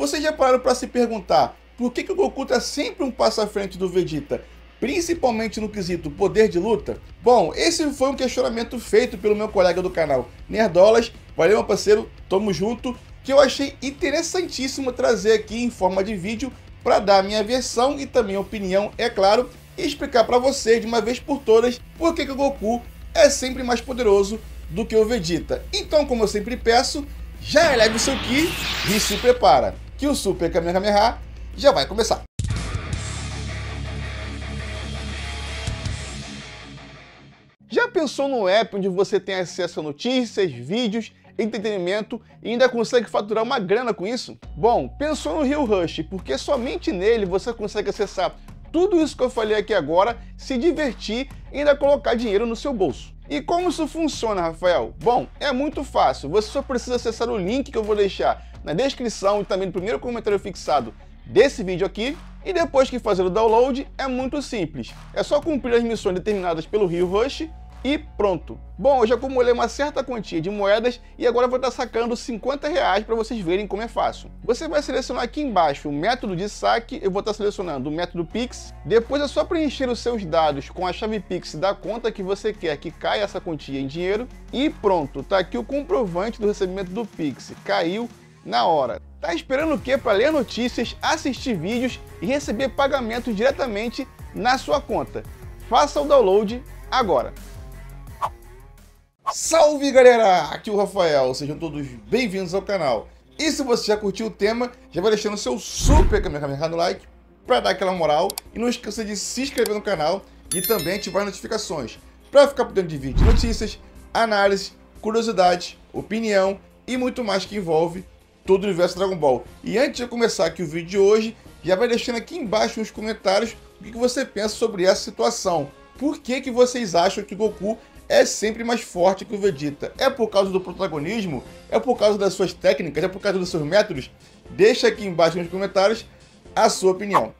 Vocês já pararam para se perguntar por que o Goku está sempre um passo à frente do Vegeta, principalmente no quesito poder de luta? Bom, esse foi um questionamento feito pelo meu colega do canal Nerdolas. Valeu, meu parceiro, tamo junto, que eu achei interessantíssimo trazer aqui em forma de vídeo para dar a minha versão e também opinião, é claro, e explicar para vocês de uma vez por todas por que o Goku é sempre mais poderoso do que o Vegeta. Então, como eu sempre peço, já eleve o seu Ki e se prepara, que o Super Kamehameha já vai começar. Já pensou no app onde você tem acesso a notícias, vídeos, entretenimento e ainda consegue faturar uma grana com isso? Bom, pensou no Rio Rush, porque somente nele você consegue acessar tudo isso que eu falei aqui agora, se divertir e ainda colocar dinheiro no seu bolso. E como isso funciona, Rafael? Bom, é muito fácil, você só precisa acessar o link que eu vou deixar na descrição e também no primeiro comentário fixado desse vídeo aqui, e depois que fazer o download é muito simples, é só cumprir as missões determinadas pelo Rio Rush e pronto. Bom, eu já acumulei uma certa quantia de moedas e agora vou estar sacando R$50 para vocês verem como é fácil. Você vai selecionar aqui embaixo o método de saque, eu vou estar selecionando o método Pix, depois é só preencher os seus dados com a chave Pix da conta que você quer que caia essa quantia em dinheiro e pronto, tá aqui o comprovante do recebimento do Pix, caiu na hora. Tá esperando o quê para ler notícias, assistir vídeos e receber pagamento diretamente na sua conta? Faça o download agora! Salve galera, aqui é o Rafael, sejam todos bem-vindos ao canal. E se você já curtiu o tema, já vai deixando o seu Super Kamehameha no like para dar aquela moral. E não esqueça de se inscrever no canal e também ativar as notificações para ficar por dentro de vídeos, notícias, análises, curiosidades, opinião e muito mais que envolve todo o universo Dragon Ball. E antes de eu começar aqui o vídeo de hoje, já vai deixando aqui embaixo nos comentários o que você pensa sobre essa situação. Por que vocês acham que o Goku é sempre mais forte que o Vegeta? É por causa do protagonismo? É por causa das suas técnicas? É por causa dos seus métodos? Deixa aqui embaixo nos comentários a sua opinião.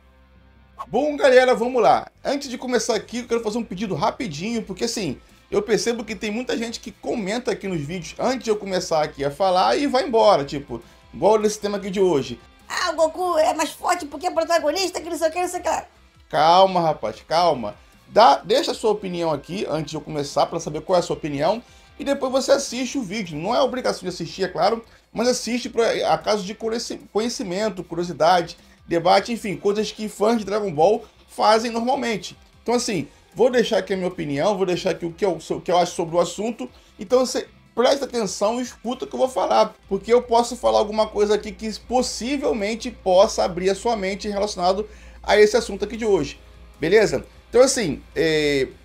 Bom, galera, vamos lá. Antes de começar aqui, eu quero fazer um pedido rapidinho, porque assim, eu percebo que tem muita gente que comenta aqui nos vídeos antes de eu começar aqui a falar e vai embora, tipo, igual nesse tema aqui de hoje. Ah, o Goku é mais forte porque é protagonista, que não sei o que, não sei o que lá. Calma, rapaz, calma. Deixa a sua opinião aqui antes de eu começar para saber qual é a sua opinião e depois você assiste o vídeo. Não é obrigação de assistir, é claro, mas assiste a caso de conhecimento, curiosidade, debate, enfim, coisas que fãs de Dragon Ball fazem normalmente. Então assim, vou deixar aqui a minha opinião, vou deixar aqui o que eu acho sobre o assunto, então você presta atenção e escuta o que eu vou falar, porque eu posso falar alguma coisa aqui que possivelmente possa abrir a sua mente relacionado a esse assunto aqui de hoje, beleza? Então assim,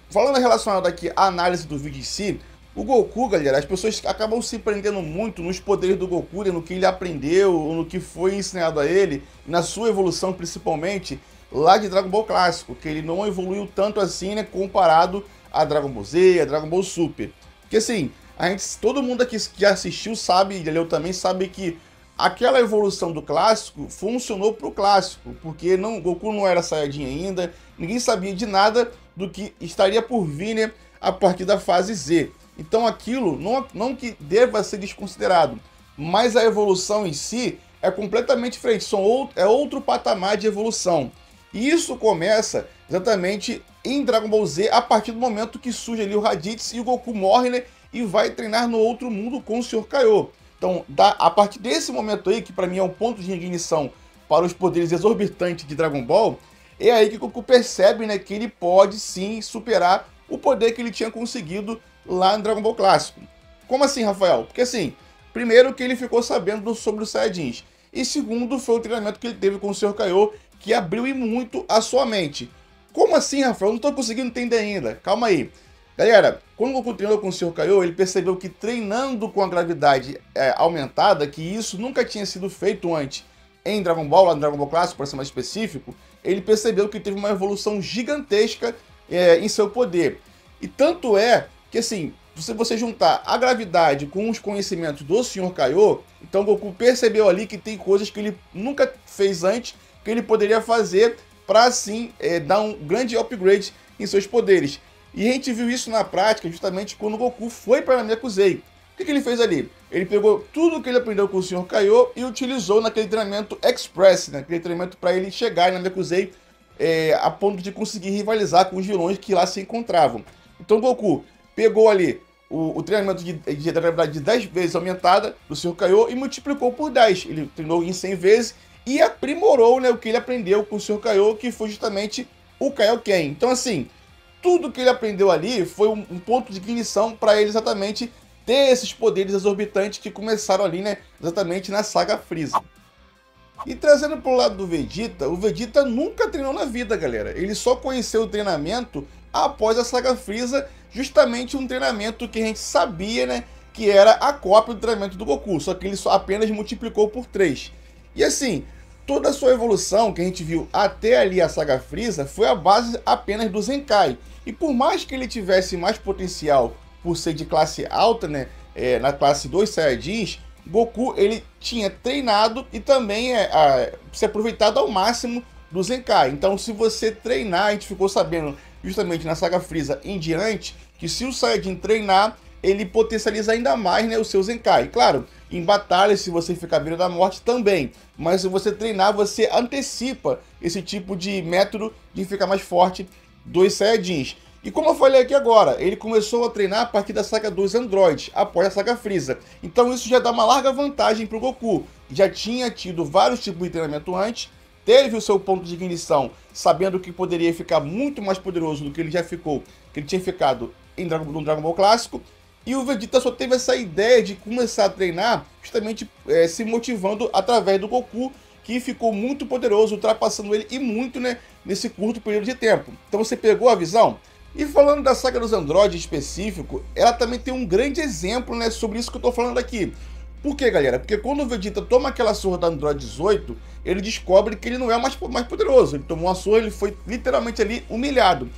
falando relacionado aqui à análise do vídeo em si, o Goku, galera, as pessoas acabam se prendendo muito nos poderes do Goku, no que ele aprendeu, no que foi ensinado a ele, na sua evolução principalmente, lá de Dragon Ball Clássico, que ele não evoluiu tanto assim, né, comparado a Dragon Ball Z, a Dragon Ball Super. Porque assim, todo mundo aqui que assistiu sabe, e eu também sabe que aquela evolução do clássico funcionou pro clássico, porque Goku não era Saiyajin ainda, ninguém sabia de nada do que estaria por vir, né, a partir da fase Z. Então aquilo não que deva ser desconsiderado, mas a evolução em si é completamente diferente, é outro patamar de evolução. E isso começa exatamente em Dragon Ball Z, a partir do momento que surge ali o Raditz e o Goku morre, né, e vai treinar no outro mundo com o Sr. Kaiô. Então, a partir desse momento aí, que para mim é um ponto de ignição para os poderes exorbitantes de Dragon Ball, é aí que o Goku percebe, né, que ele pode sim superar o poder que ele tinha conseguido lá no Dragon Ball Clássico. Como assim, Rafael? Porque assim, primeiro que ele ficou sabendo sobre os Saiyajins, e segundo foi o treinamento que ele teve com o Sr. Kaiô, que abriu e muito a sua mente. Como assim, Rafael? Eu não estou conseguindo entender ainda. Calma aí. Galera, quando o Goku treinou com o Sr. Kaiô, ele percebeu que treinando com a gravidade aumentada, que isso nunca tinha sido feito antes em Dragon Ball, lá no Dragon Ball Clássico, para ser mais específico, ele percebeu que teve uma evolução gigantesca em seu poder. E tanto é que, assim, se você juntar a gravidade com os conhecimentos do Sr. Kaiô, então o Goku percebeu ali que tem coisas que ele nunca fez antes, que ele poderia fazer para, assim, dar um grande upgrade em seus poderes. E a gente viu isso na prática justamente quando o Goku foi para Namekusei. que ele fez ali? Ele pegou tudo que ele aprendeu com o Sr. Kaiô e utilizou naquele treinamento Express, né? Aquele treinamento para ele chegar na Namekusei a ponto de conseguir rivalizar com os vilões que lá se encontravam. Então Goku pegou ali o treinamento de gravidade de 10 vezes aumentada do Sr. Kaiô e multiplicou por 10. Ele treinou em 100 vezes e aprimorou, né, o que ele aprendeu com o Sr. Kaiô, que foi justamente o Kaioken. Então, assim, tudo que ele aprendeu ali foi um ponto de ignição para ele exatamente ter esses poderes exorbitantes que começaram ali, né, exatamente na saga Freeza. E trazendo para o lado do Vegeta, o Vegeta nunca treinou na vida, galera. Ele só conheceu o treinamento após a saga Freeza, justamente um treinamento que a gente sabia, né, que era a cópia do treinamento do Goku, só que ele só apenas multiplicou por 3. E assim, toda a sua evolução que a gente viu até ali a saga Freeza foi a base apenas do Zenkai. E por mais que ele tivesse mais potencial por ser de classe alta, né, na classe 2 Saiyajins, Goku ele tinha treinado e também se aproveitado ao máximo do Zenkai. Então, se você treinar, a gente ficou sabendo justamente na saga Freeza em diante, que se o Saiyajin treinar, ele potencializa ainda mais, né, o seu Zenkai. Claro, em batalha, se você ficar à beira da morte também, mas se você treinar, você antecipa esse tipo de método de ficar mais forte dos Saiyajins. E como eu falei aqui agora, ele começou a treinar a partir da saga dos Androids, após a saga Freeza. Então isso já dá uma larga vantagem para o Goku. Já tinha tido vários tipos de treinamento antes, teve o seu ponto de ignição, sabendo que poderia ficar muito mais poderoso do que ele já ficou, que ele tinha ficado no Dragon Ball Clássico. E o Vegeta só teve essa ideia de começar a treinar justamente se motivando através do Goku, que ficou muito poderoso, ultrapassando ele e muito, né, nesse curto período de tempo. Então você pegou a visão? E falando da saga dos Androids em específico, ela também tem um grande exemplo, né, sobre isso que eu tô falando aqui. Por quê, galera? Porque quando o Vegeta toma aquela surra da Android 18, ele descobre que ele não é o mais poderoso. Ele tomou uma surra, ele foi literalmente ali humilhado.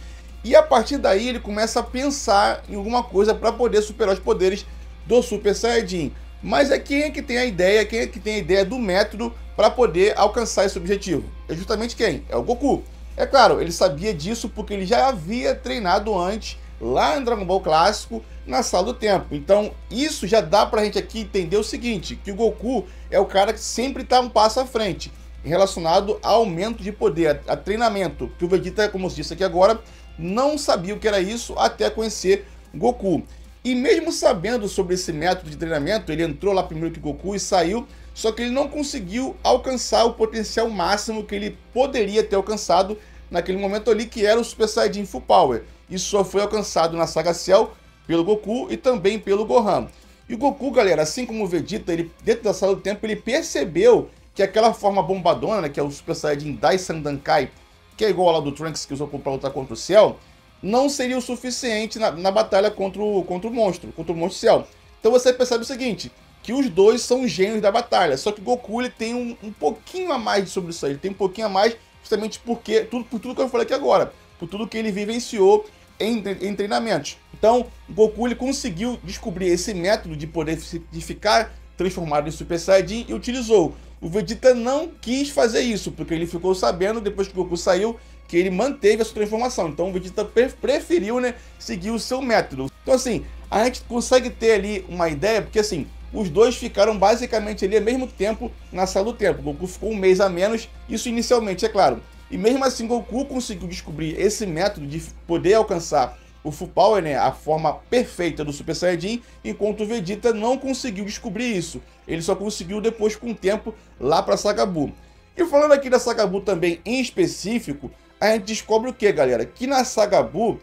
E a partir daí ele começa a pensar em alguma coisa para poder superar os poderes do Super Saiyajin. Mas quem é que tem a ideia, quem é que tem a ideia do método para poder alcançar esse objetivo? É justamente quem? É o Goku. É claro, ele sabia disso porque ele já havia treinado antes, lá no Dragon Ball Clássico, na Sala do Tempo. Então, isso já dá pra gente aqui entender o seguinte, que o Goku é o cara que sempre tá um passo à frente, relacionado a aumento de poder, a treinamento, que o Vegeta, como eu disse aqui agora, não sabia o que era isso até conhecer Goku. E mesmo sabendo sobre esse método de treinamento, ele entrou lá primeiro que Goku e saiu, só que ele não conseguiu alcançar o potencial máximo que ele poderia ter alcançado naquele momento ali, que era o Super Saiyajin Full Power. Isso só foi alcançado na saga Cell pelo Goku e também pelo Gohan. E o Goku, galera, assim como o Vegeta, ele, dentro da Sala do Tempo, ele percebeu que aquela forma bombadona, né, que é o Super Saiyajin Dai Sandankai, que é igual ao lá do Trunks que usou para lutar contra o Cell, não seria o suficiente na batalha contra o monstro Cell. Então você percebe o seguinte, que os dois são gênios da batalha, só que o Goku ele tem um pouquinho a mais sobre isso aí, ele tem um pouquinho a mais justamente porque, por tudo que eu falei aqui agora, por tudo que ele vivenciou em treinamentos. Então, o Goku ele conseguiu descobrir esse método de poder de ficar transformado em Super Saiyajin e utilizou. O Vegeta não quis fazer isso, porque ele ficou sabendo, depois que o Goku saiu, que ele manteve a sua transformação. Então o Vegeta preferiu, né, seguir o seu método. Então assim, a gente consegue ter ali uma ideia, porque assim, os dois ficaram basicamente ali ao mesmo tempo na Sala do Tempo. O Goku ficou um mês a menos, isso inicialmente, é claro. E mesmo assim, Goku conseguiu descobrir esse método de poder alcançar o Full Power, né, a forma perfeita do Super Saiyajin, enquanto o Vegeta não conseguiu descobrir isso. Ele só conseguiu depois com o tempo lá para Saga Buu. E falando aqui da Saga Buu também em específico, a gente descobre o que, galera? Que na Saga Buu,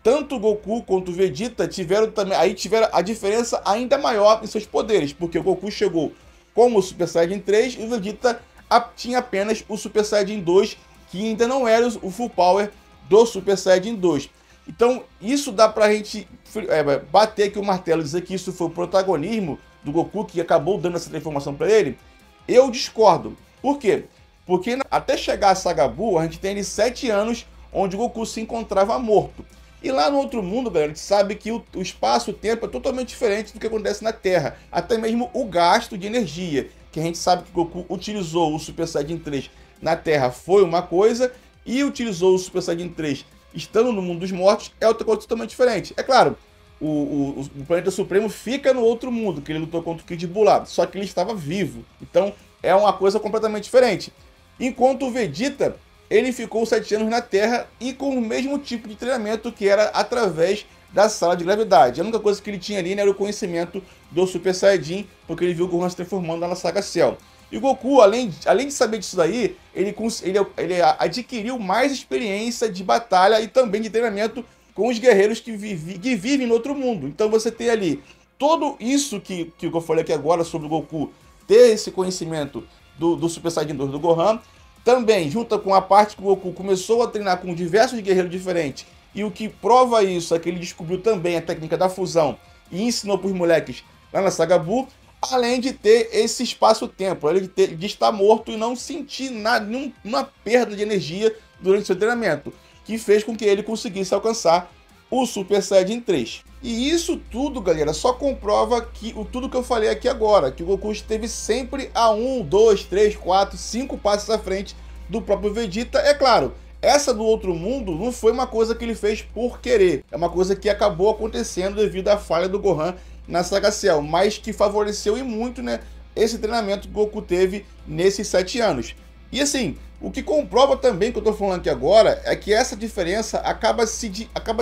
tanto o Goku quanto o Vegeta tiveram a diferença ainda maior em seus poderes, porque o Goku chegou como o Super Saiyajin 3 e o Vegeta tinha apenas o Super Saiyajin 2, que ainda não era o Full Power do Super Saiyajin 2. Então isso dá pra gente bater aqui o martelo e dizer que isso foi o protagonismo do Goku que acabou dando essa informação pra ele. Eu discordo. Por quê? Porque até chegar a Saga Buu, a gente tem ali 7 anos onde o Goku se encontrava morto. E lá no outro mundo, galera, a gente sabe que o espaço e o tempo é totalmente diferente do que acontece na Terra. Até mesmo o gasto de energia, que a gente sabe que o Goku utilizou o Super Saiyajin 3 na Terra foi uma coisa, e utilizou o Super Saiyajin 3 estando no mundo dos mortos é outra coisa totalmente diferente. É claro, o Planeta Supremo fica no outro mundo, que ele lutou contra o Kid Buu lá, só que ele estava vivo. Então é uma coisa completamente diferente. Enquanto o Vegeta, ele ficou 7 anos na Terra e com o mesmo tipo de treinamento, que era através da sala de gravidade. A única coisa que ele tinha ali, né, era o conhecimento do Super Saiyajin, porque ele viu o Gohan se transformando lá na Saga Cell. E o Goku, além de saber disso daí, ele adquiriu mais experiência de batalha e também de treinamento com os guerreiros que vivem no outro mundo. Então você tem ali tudo isso que eu falei aqui agora sobre o Goku ter esse conhecimento do Super Saiyajin 2 do Gohan. Também, junto com a parte que o Goku começou a treinar com diversos guerreiros diferentes, e o que prova isso é que ele descobriu também a técnica da fusão e ensinou para os moleques lá na Saga Buu, além de ter esse espaço-tempo, de estar morto e não sentir nada, nenhuma perda de energia durante seu treinamento, que fez com que ele conseguisse alcançar o Super Saiyajin 3. E isso tudo, galera, só comprova tudo que eu falei aqui agora, que o Goku esteve sempre a 1, 2, 3, 4, 5 passos à frente do próprio Vegeta. É claro, essa do outro mundo não foi uma coisa que ele fez por querer, é uma coisa que acabou acontecendo devido à falha do Gohan na Saga Cell, mas que favoreceu e muito, né, esse treinamento que o Goku teve nesses 7 anos. E assim, o que comprova também que eu tô falando aqui agora é que essa diferença acaba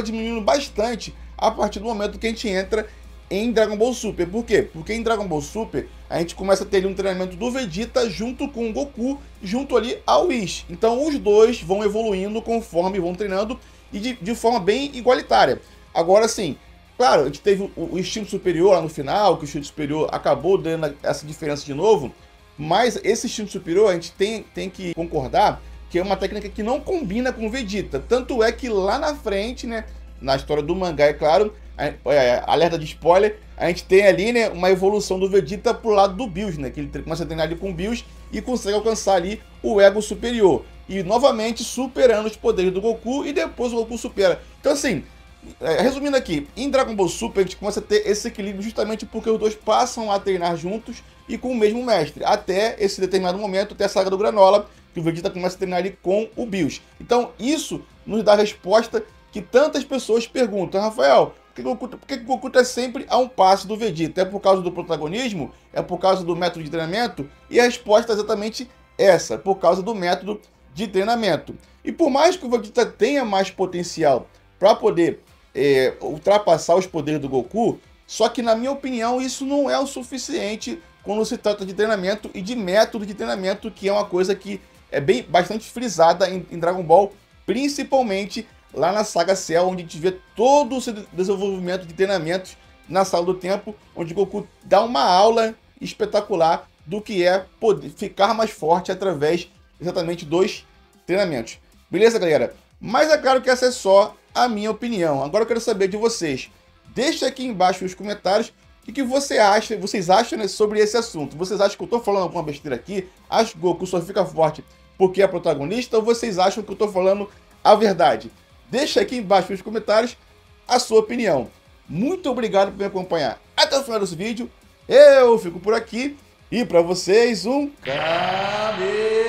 diminuindo bastante a partir do momento que a gente entra em Dragon Ball Super. Por quê? Porque em Dragon Ball Super a gente começa a ter ali um treinamento do Vegeta junto com o Goku, junto ali ao Whis. Então os dois vão evoluindo conforme vão treinando e de forma bem igualitária. Agora sim, claro, a gente teve o instinto superior lá no final, que o instinto superior acabou dando essa diferença de novo, mas esse instinto superior a gente tem que concordar que é uma técnica que não combina com o Vegeta. Tanto é que lá na frente, né, na história do mangá, é claro, alerta de spoiler, a gente tem ali, né, uma evolução do Vegeta pro lado do Bills, né, que ele começa a treinar ali com o Bills e consegue alcançar ali o ego superior. E novamente superando os poderes do Goku e depois o Goku supera. Então assim, resumindo aqui, em Dragon Ball Super a gente começa a ter esse equilíbrio justamente porque os dois passam a treinar juntos e com o mesmo mestre, até esse determinado momento, até a saga do Granola, que o Vegeta começa a treinar ali com o Bills. Então isso nos dá a resposta que tantas pessoas perguntam: Rafael, por que o Goku está sempre a um passo do Vegeta? É por causa do protagonismo? É por causa do método de treinamento? E a resposta é exatamente essa, por causa do método de treinamento. E por mais que o Vegeta tenha mais potencial para poder ultrapassar os poderes do Goku, só que na minha opinião isso não é o suficiente quando se trata de treinamento e de método de treinamento, que é uma coisa que é bastante frisada em Dragon Ball, principalmente lá na Saga Cell, onde a gente vê todo o desenvolvimento de treinamentos na Sala do Tempo, onde Goku dá uma aula espetacular do que é poder ficar mais forte através exatamente dos treinamentos. Beleza, galera? Mas é claro que essa é só a minha opinião. Agora eu quero saber de vocês. Deixa aqui embaixo nos comentários o que vocês acham, né, sobre esse assunto. Vocês acham que eu tô falando alguma besteira aqui? Acham que o Goku só fica forte porque é protagonista? Ou vocês acham que eu tô falando a verdade? Deixa aqui embaixo nos comentários a sua opinião. Muito obrigado por me acompanhar até o final desse vídeo. Eu fico por aqui e para vocês um... Cabe!